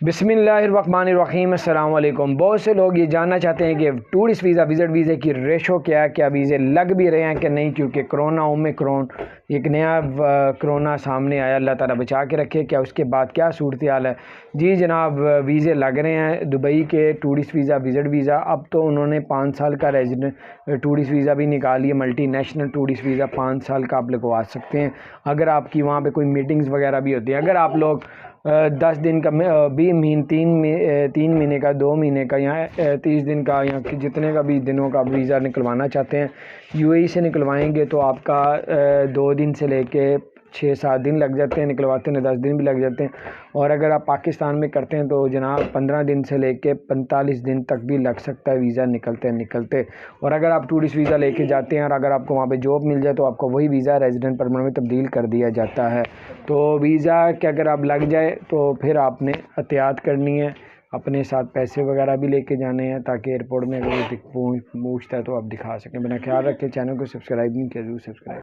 बिस्मिल्लाहिर्रहमानिर्रहीम। अस्सलाम वालेकुम। बहुत से लोग ये जानना चाहते हैं कि टूरिस्ट वीज़ा विज़िट वीज़े की रेशो क्या है, क्या वीज़े लग भी रहे हैं कि नहीं, क्योंकि कोरोना ओमिक्रॉन एक नया कोरोना सामने आया, अल्लाह ताला बचा के रखे। क्या उसके बाद क्या सूरत हाल है? जी जनाब, वीज़े लग रहे हैं दुबई के टूरिस्ट वीज़ा विज़िट वीज़ा। अब तो उन्होंने 5 साल का रेजिडेंट टूरिस्ट वीज़ा भी निकाली है। मल्टी नेशनल टूरिस्ट वीज़ा 5 साल का आप लगवा सकते हैं अगर आपकी वहाँ पे कोई मीटिंग्स वगैरह भी होती है। अगर आप लोग 10 दिन का 3 महीने का, 2 महीने का या 30 दिन का या जितने का भी दिनों का वीज़ा निकलवाना चाहते हैं, यूएई से निकलवाएंगे तो आपका 2 दिन से लेके 6-7 दिन लग जाते हैं, निकलवाते हैं 10 दिन भी लग जाते हैं। और अगर आप पाकिस्तान में करते हैं तो जनाब 15 दिन से लेके 45 दिन तक भी लग सकता है वीज़ा निकलते। और अगर आप टूरिस्ट वीज़ा लेके जाते हैं और अगर आपको वहाँ पे जॉब मिल जाए तो आपको वही वीज़ा रेजिडेंट परमानेंट में तब्दील कर दिया जाता है। तो वीज़ा के अगर आप लग जाए तो फिर आपने एहतियात करनी है, अपने साथ पैसे वगैरह भी लेके जाने हैं ताकि एयरपोर्ट में अगर पूछता है तो आप दिखा सकें। बिना ख्याल रखें, चैनल को सब्सक्राइब नहीं किया, जरूर सब्सक्राइब।